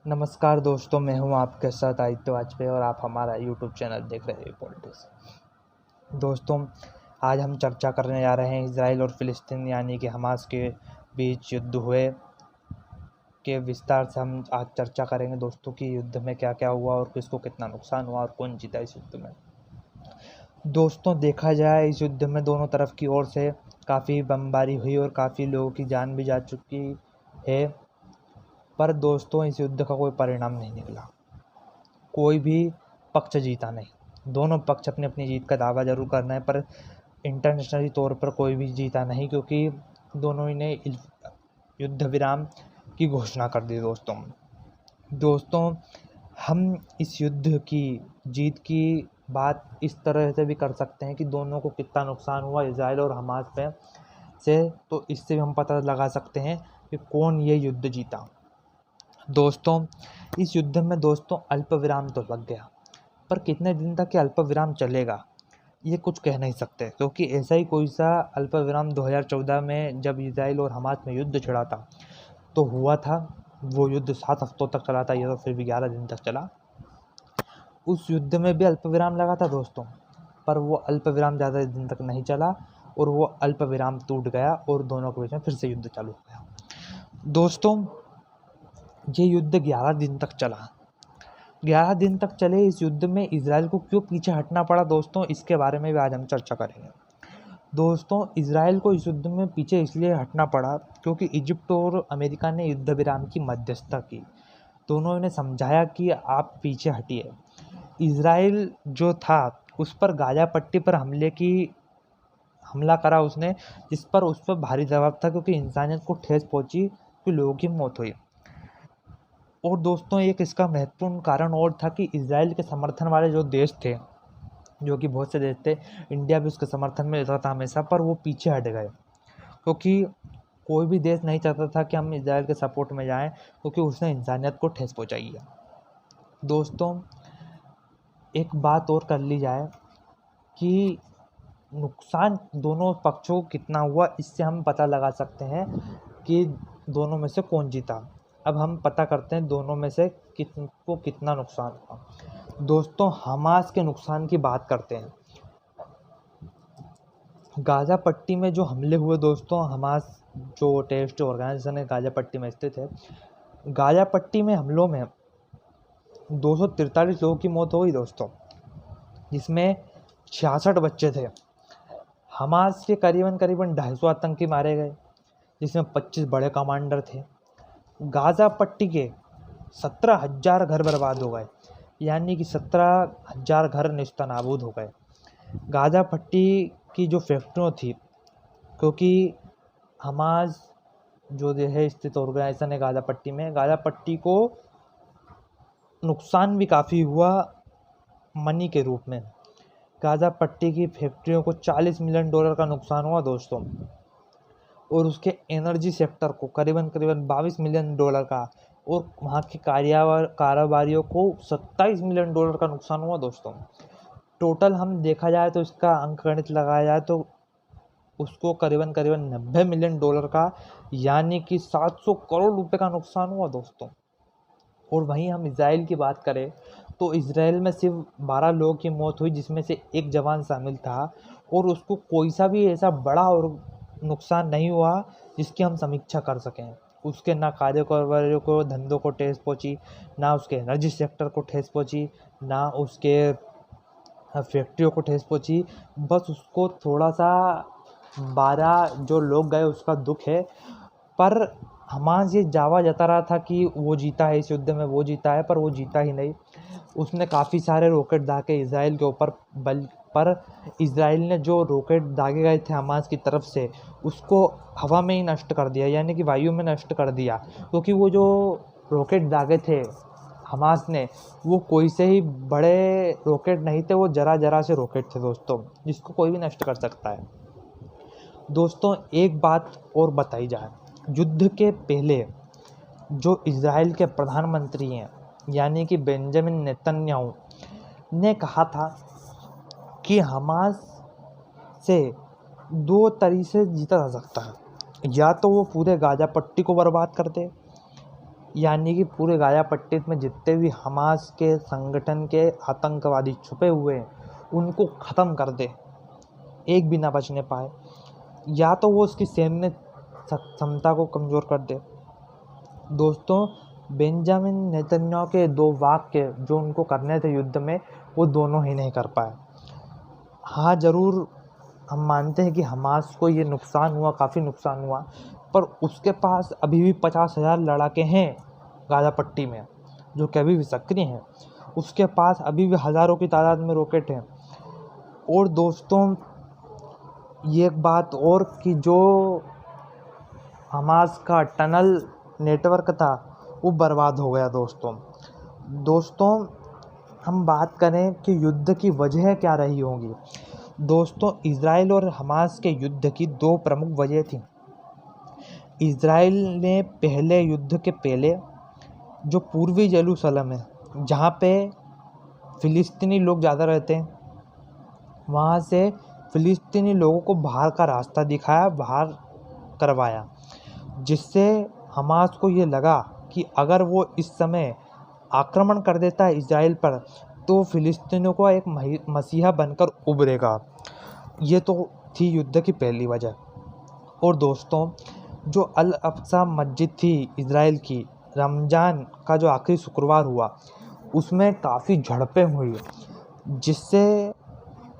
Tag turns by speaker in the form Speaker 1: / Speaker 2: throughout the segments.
Speaker 1: नमस्कार दोस्तों, मैं हूं आपके साथ आदित्य वाजपेयी और आप हमारा यूट्यूब चैनल देख रहे हैं पॉलिटिक्स। दोस्तों, आज हम चर्चा करने जा रहे हैं इजराइल और फिलिस्तीन यानी कि हमास के बीच युद्ध हुए के विस्तार से हम आज चर्चा करेंगे दोस्तों कि युद्ध में क्या क्या हुआ और किसको कितना नुकसान हुआ और कौन जीता इस युद्ध में। दोस्तों, देखा जाए इस युद्ध में दोनों तरफ की ओर से काफ़ी बमबारी हुई और काफ़ी लोगों की जान भी जा चुकी है, पर दोस्तों इस युद्ध का कोई परिणाम नहीं निकला। कोई भी पक्ष जीता नहीं। दोनों पक्ष अपनी अपनी जीत का दावा जरूर कर रहे हैं, पर इंटरनेशनली तौर पर कोई भी जीता नहीं, क्योंकि दोनों ही ने युद्ध विराम की घोषणा कर दी। दोस्तों, हम इस युद्ध की जीत की बात इस तरह से भी कर सकते हैं कि दोनों को कितना नुकसान हुआ इजराइल और हमास पे से, तो इससे भी हम पता लगा सकते हैं कि कौन ये युद्ध जीता। दोस्तों, इस युद्ध में दोस्तों अल्प विराम तो लग गया, पर कितने दिन तक ये अल्प विराम चलेगा ये कुछ कह नहीं सकते, क्योंकि ऐसा ही कोई सा अल्प विराम 2014 में जब इजराइल और हमास में युद्ध छिड़ा था तो हुआ था। वो युद्ध 7 हफ्तों तक चला था, ये तो फिर भी 11 दिन तक चला। उस युद्ध में भी अल्प विराम लगा था दोस्तों, पर वो अल्प विराम ज़्यादा दिन तक नहीं चला और वो अल्प विराम टूट गया और दोनों के बीच में फिर से युद्ध चालू हो गया। दोस्तों, ये युद्ध 11 दिन तक चला। 11 दिन तक चले इस युद्ध में इजराइल को क्यों पीछे हटना पड़ा दोस्तों, इसके बारे में भी आज हम चर्चा करेंगे। दोस्तों, इजराइल को इस युद्ध में पीछे इसलिए हटना पड़ा क्योंकि इजिप्ट और अमेरिका ने युद्ध विराम की मध्यस्थता की। दोनों ने समझाया कि आप पीछे हटिए। इजराइल जो था उस पर गाजा पट्टी पर हमला करा उसने, जिस पर उस पर भारी दबाव था क्योंकि इंसानियत को ठेस पहुंची, कि लोगों की मौत हुई। और दोस्तों, एक इसका महत्वपूर्ण कारण और था कि इजराइल के समर्थन वाले जो देश थे, जो कि बहुत से देश थे, इंडिया भी उसके समर्थन में रहता था हमेशा, पर वो पीछे हट गए क्योंकि कोई भी देश नहीं चाहता था कि हम इजराइल के सपोर्ट में जाएं, क्योंकि उसने इंसानियत को ठेस पहुंचाई है। दोस्तों, एक बात और कर ली जाए कि नुकसान दोनों पक्षों को कितना हुआ, इससे हम पता लगा सकते हैं कि दोनों में से कौन जीता। अब हम पता करते हैं दोनों में से किसको कितना नुकसान हुआ। दोस्तों, हमास के नुकसान की बात करते हैं। गाजा पट्टी में जो हमले हुए दोस्तों, हमास जो टेररिस्ट ऑर्गेनाइजेशन है गाजा पट्टी में स्थित है, गाजा पट्टी में हमलों में 243 लोगों की मौत हो गई दोस्तों, जिसमें 66 बच्चे थे। हमास के करीबन 250 आतंकी मारे गए, जिसमें 25 बड़े कमांडर थे। गाजा पट्टी के 17,000 घर बर्बाद हो गए, यानी कि 17,000 घर नेस्तनाबूद हो गए। गाजा पट्टी की जो फैक्ट्रियाँ थी, क्योंकि हमास जो है स्थित ऑर्गेनाइजेशन है गाजा पट्टी में, गाजा पट्टी को नुकसान भी काफ़ी हुआ मनी के रूप में। गाजा पट्टी की फैक्ट्रियों को $40 मिलियन का नुकसान हुआ दोस्तों, और उसके एनर्जी सेक्टर को करीबन $22 मिलियन का, और वहाँ के कारोबारियों को $27 मिलियन का नुकसान हुआ दोस्तों। टोटल हम देखा जाए तो इसका अंकगणित लगाया जाए तो उसको करीबन $90 मिलियन का, यानी कि 700 करोड़ रुपए का नुकसान हुआ दोस्तों। और वहीं हम इजराइल की बात करें तो इजराइल में सिर्फ 12 लोगों की मौत हुई, जिसमें से एक जवान शामिल था, और उसको कोई सा भी ऐसा बड़ा और नुकसान नहीं हुआ जिसकी हम समीक्षा कर सकें। उसके ना कारोबारियों को धंधों को ठेस पहुंची, ना उसके एनर्जी सेक्टर को ठेस पहुंची, ना उसके फैक्ट्रियों को ठेस पहुंची। बस उसको थोड़ा सा 12 जो लोग गए उसका दुख है, पर हमास ये दावा जता रहा था कि वो जीता है इस युद्ध में, वो जीता है, पर वो जीता ही नहीं। उसने काफ़ी सारे रॉकेट दागे इजराइल के ऊपर, पर इजराइल ने जो रॉकेट दागे गए थे हमास की तरफ से उसको हवा में ही नष्ट कर दिया, यानी कि वायु में नष्ट कर दिया, क्योंकि वो जो रॉकेट दागे थे हमास ने, वो कोई से ही बड़े रॉकेट नहीं थे, वो जरा जरा से रॉकेट थे दोस्तों, जिसको कोई भी नष्ट कर सकता है। दोस्तों, एक बात और बताई जाए, युद्ध के पहले जो इजराइल के प्रधानमंत्री हैं यानी कि बेंजामिन नेतन्याहू ने कहा था कि हमास से 2 तरीके से जीता जा सकता है, या तो वो पूरे गाजा पट्टी को बर्बाद कर दे, यानी कि पूरे गाज़ा पट्टी में जितने भी हमास के संगठन के आतंकवादी छुपे हुए हैं उनको ख़त्म कर दे, एक भी ना बचने पाए, या तो वो उसकी सैन्य क्षमता को कमज़ोर कर दे। दोस्तों, बेंजामिन नेतन्याहू के 2 वाक्य जो उनको करने थे युद्ध में, वो दोनों ही नहीं कर पाए। हाँ, ज़रूर हम मानते हैं कि हमास को ये नुकसान हुआ, काफ़ी नुकसान हुआ, पर उसके पास अभी भी 50,000 लड़ाके हैं गाज़ा पट्टी में, जो कि अभी भी सक्रिय हैं। उसके पास अभी भी हज़ारों की तादाद में रॉकेट हैं। और दोस्तों, ये एक बात और कि जो हमास का टनल नेटवर्क था वो बर्बाद हो गया। दोस्तों हम बात करें कि युद्ध की वजह क्या रही होंगी। दोस्तों, इजराइल और हमास के युद्ध की 2 प्रमुख वजह थी। इजराइल ने पहले युद्ध के पहले जो पूर्वी जेरूसलम है, जहाँ पे फ़िलिस्तीनी लोग ज़्यादा रहते हैं, वहाँ से फ़िलिस्तीनी लोगों को बाहर का रास्ता दिखाया, बाहर करवाया, जिससे हमास को ये लगा कि अगर वो इस समय आक्रमण कर देता है इजराइल पर तो फ़िलिस्तीनियों को एक मसीहा बनकर उभरेगा। ये तो थी युद्ध की पहली वजह। और दोस्तों, जो अल अक्सा मस्जिद थी इजराइल की, रमज़ान का जो आखिरी शुक्रवार हुआ उसमें काफ़ी झड़पें हुई, जिससे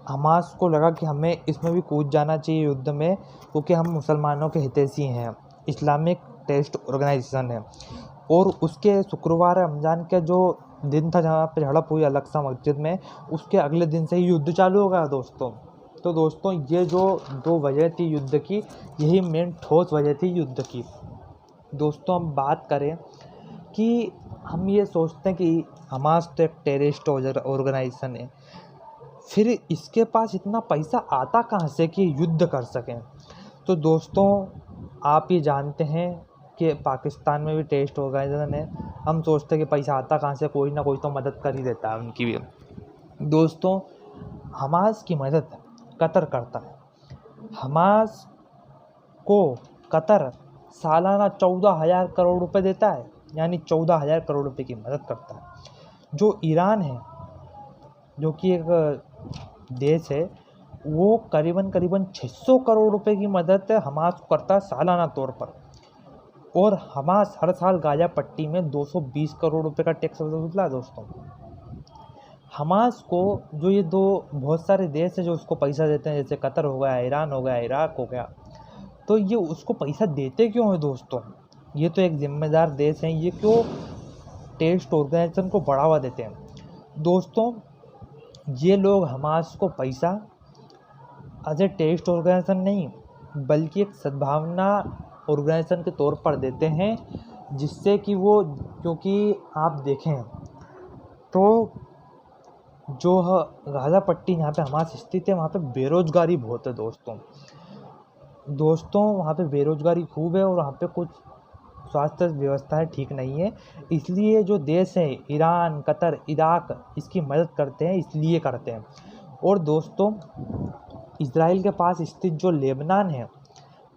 Speaker 1: हमास को लगा कि हमें इसमें भी कूद जाना चाहिए युद्ध में, क्योंकि हम मुसलमानों के हितैषी हैं, इस्लामिक टेररिस्ट ऑर्गेनाइजेशन है। और उसके शुक्रवार रमज़ान के जो दिन था जहाँ पे झड़प हुई अल अक्सा मस्जिद में, उसके अगले दिन से ही युद्ध चालू हो गया दोस्तों। तो दोस्तों, ये जो 2 वजह थी युद्ध की, यही मेन ठोस वजह थी युद्ध की। दोस्तों, हम बात करें कि हम ये सोचते हैं कि हमास तो एक टेररिस्ट ऑर्गेनाइजेशन है, फिर इसके पास इतना पैसा आता कहाँ से कि युद्ध कर सकें। तो दोस्तों, आप ये जानते हैं कि पाकिस्तान में भी टेररिस्ट ऑर्गेनाइजेशन है। हम सोचते हैं कि पैसा आता कहाँ से, कोई ना कोई तो मदद कर ही देता है उनकी भी। दोस्तों, हमास की मदद कतर करता है। हमास को कतर सालाना 14,000 करोड़ रुपए देता है, यानी 14,000 करोड़ रुपए की मदद करता है। जो ईरान है, जो कि एक देश है, वो करीबन 600 करोड़ रुपए की मदद हमास को करता है सालाना तौर पर। और हमास हर साल गाज़ा पट्टी में 220 करोड़ रुपए का टैक्स वसूलता है। दोस्तों, हमास को जो ये 2 बहुत सारे देश हैं जो उसको पैसा देते हैं, जैसे कतर हो गया, ईरान हो गया, इराक हो गया, तो ये उसको पैसा देते क्यों हैं दोस्तों? ये तो एक जिम्मेदार देश हैं, ये क्यों टेररिस्ट ऑर्गेनाइजेशन को बढ़ावा देते हैं? दोस्तों, ये लोग हमास को पैसा एज ए टेररिस्ट ऑर्गेनाइजेशन नहीं, बल्कि एक सद्भावना ऑर्गेनाइजेशन के तौर पर देते हैं, जिससे कि वो, क्योंकि आप देखें तो जो गाज़ा पट्टी यहाँ पे हमास स्थित है, वहाँ पे बेरोजगारी बहुत है। दोस्तों, वहाँ पे बेरोजगारी खूब है और वहाँ पे कुछ स्वास्थ्य व्यवस्थाएं ठीक नहीं है। इसलिए जो देश है ईरान, कतर, इराक, इसकी मदद करते हैं, इसलिए करते हैं। और दोस्तों, इजराइल के पास स्थित जो लेबनान है,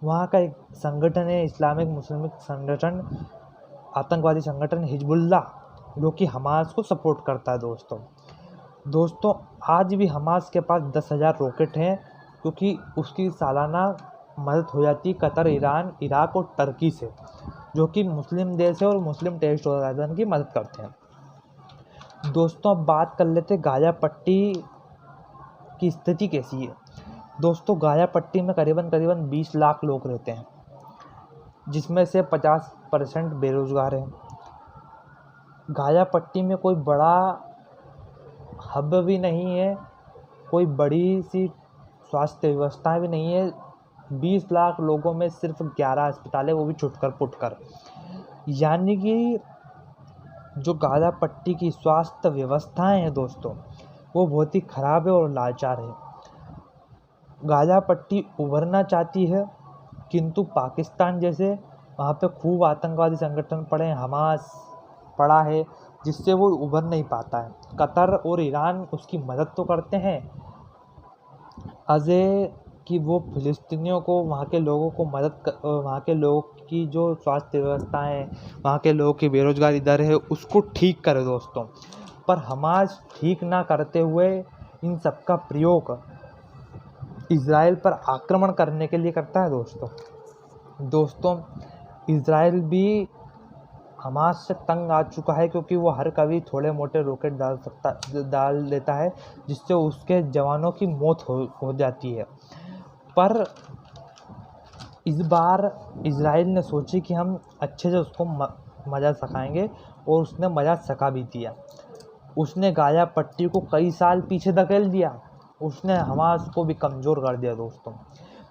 Speaker 1: वहाँ का एक संगठन है, इस्लामिक मुस्लिम संगठन, आतंकवादी संगठन हिजबुल्लाह, जो कि हमास को सपोर्ट करता है। दोस्तों, आज भी हमास के पास 10,000 रॉकेट हैं, क्योंकि उसकी सालाना मदद हो जाती है कतर, ईरान, इराक और टर्की से, जो कि मुस्लिम देश है और मुस्लिम टेररिस्ट ऑर्गेनाइजेशन की मदद करते हैं। दोस्तों, अब बात कर लेते गाज़ा पट्टी की स्थिति कैसी है। दोस्तों, गाज़ा पट्टी में करीबन 20 लाख लोग रहते हैं, जिसमें से 50% बेरोजगार हैं। गाज़ा पट्टी में कोई बड़ा हब भी नहीं है, कोई बड़ी सी स्वास्थ्य व्यवस्था भी नहीं है। 20 लाख लोगों में सिर्फ 11 अस्पताल है, वो भी छुटकर पुटकर। यानी कि जो गाज़ा पट्टी की स्वास्थ्य व्यवस्थाएं हैं दोस्तों, वो बहुत ही ख़राब है और लाचार है। गाज़ा पट्टी उभरना चाहती है, किंतु पाकिस्तान जैसे वहाँ पे खूब आतंकवादी संगठन पड़े हैं, हमास पड़ा है, जिससे वो उभर नहीं पाता है। कतर और ईरान उसकी मदद तो करते हैं, अजय कि वो फ़िलिस्तीनियों को, वहाँ के लोगों की जो स्वास्थ्य व्यवस्था है, वहाँ के लोगों की बेरोजगारी दर है, उसको ठीक करे दोस्तों। पर हमास ठीक ना करते हुए इन सब का प्रयोग इज़राइल पर आक्रमण करने के लिए करता है दोस्तों। इज़राइल भी हमास से तंग आ चुका है, क्योंकि वो हर कभी थोड़े मोटे रॉकेट डाल देता है, जिससे उसके जवानों की मौत हो जाती है। पर इस बार इज़राइल ने सोची कि हम अच्छे से उसको मजा सखाएंगे, और उसने मजा सका भी दिया। उसने गाज़ा पट्टी को कई साल पीछे धकेल दिया, उसने हमास को भी कमज़ोर कर दिया दोस्तों।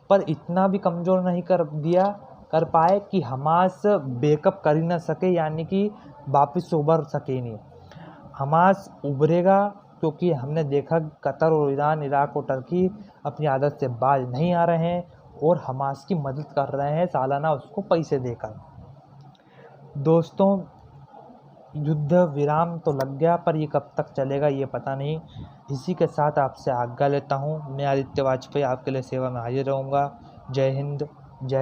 Speaker 1: पर इतना भी कमज़ोर नहीं कर पाए कि हमास बैकअप कर ही ना सके, यानी कि वापस से उभर सके नहीं। हमास उभरेगा, क्योंकि हमने देखा कतर और ईरान, इराक और टर्की अपनी आदत से बाज नहीं आ रहे हैं और हमास की मदद कर रहे हैं सालाना उसको पैसे देकर। दोस्तों, युद्ध विराम तो लग गया, पर ये कब तक चलेगा ये पता नहीं। इसी के साथ आपसे आज्ञा लेता हूँ। मैं आदित्य वाजपेयी आपके लिए सेवा में हाजिर रहूँगा। जय हिंद, जय